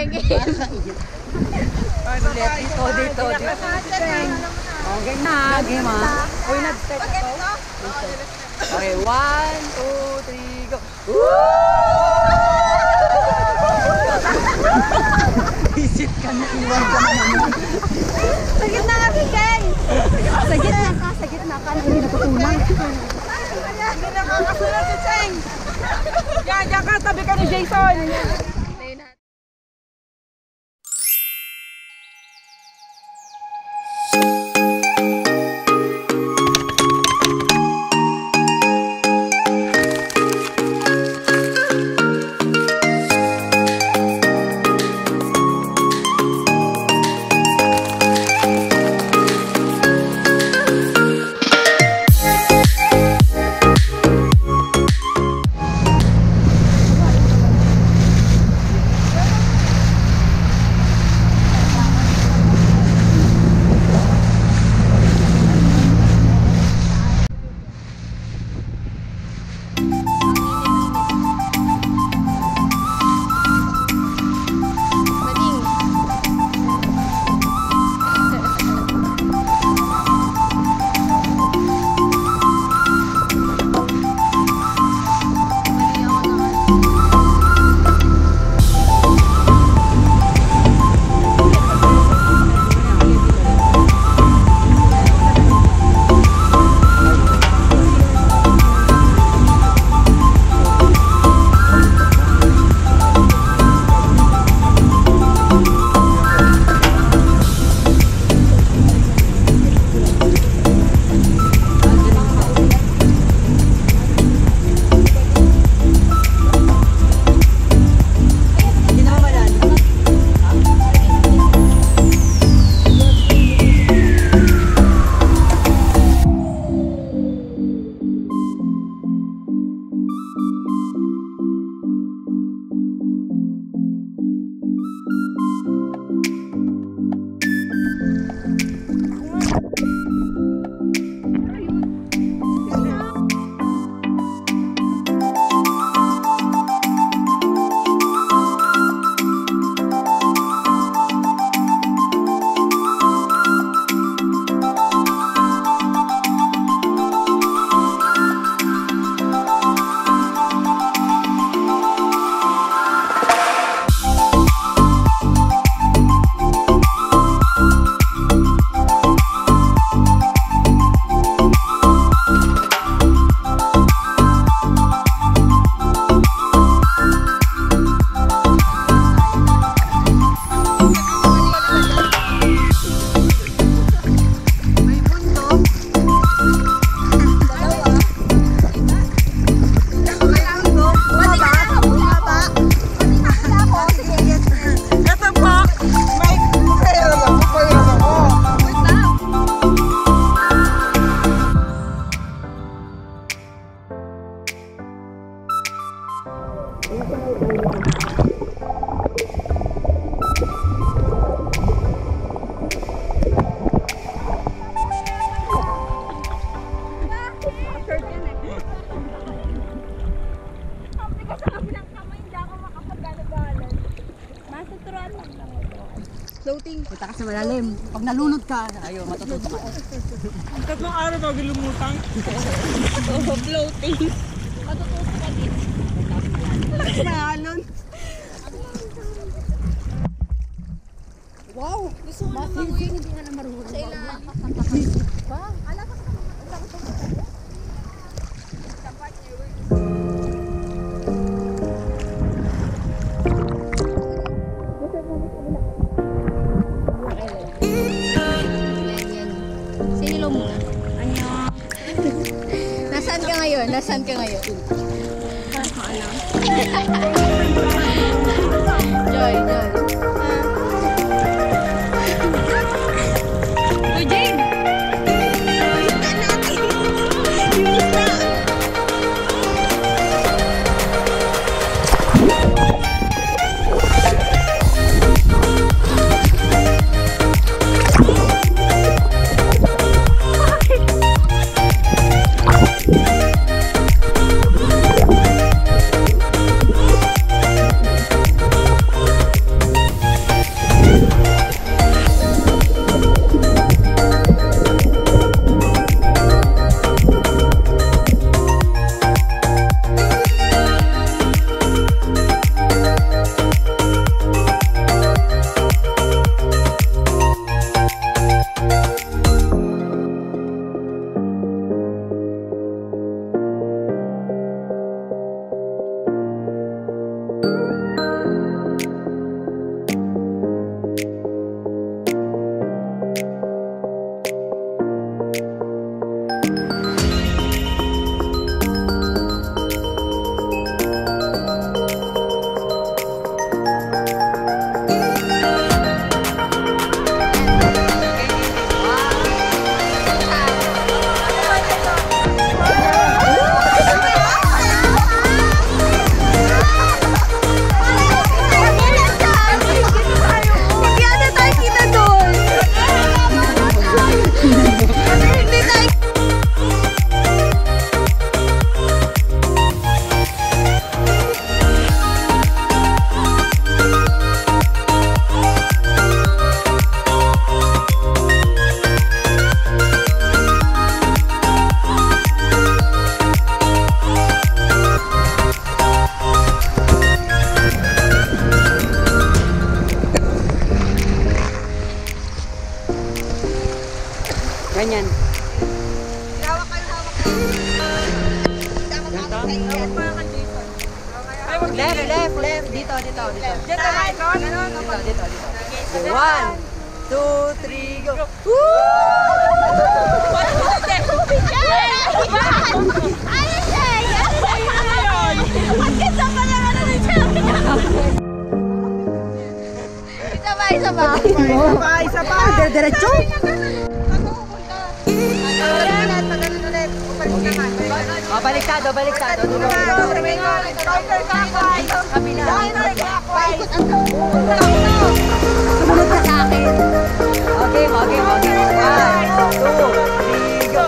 Enge. Dito. Okay na, game ah. Uy, nag-start na to. Okay, 1, 2, 3, go. Visit ka na, iwan ka naman. Sa gitna ka, Ken! Sa gitna ka, hindi natutunan. Hindi nakakasunod si Cheng! Yan ka, tabi ka ni Jason! Floating. Kita ka sa malalim. Pag nalunod ka, ayaw, matututo ka. Tatlong araw bago lumutang. Floating. Matututo ka din. Nalun. Wow! Gusto ko na mag-uwi. Hindi nga na marunong. Sa ilalim. Ba? Ala ka sa mga. Nasaan ka ngayon? Joy. Uy, Jane! Ganyan. Hawak kayo, hawak kayo. Left. Dito. Diyan na nga ikaw. Dito. Okay, 1, 2, 3, go. Isa pa. Diretso. Baliktado. Sumunod ka sa akin. Okay. 1, 2, 3, go.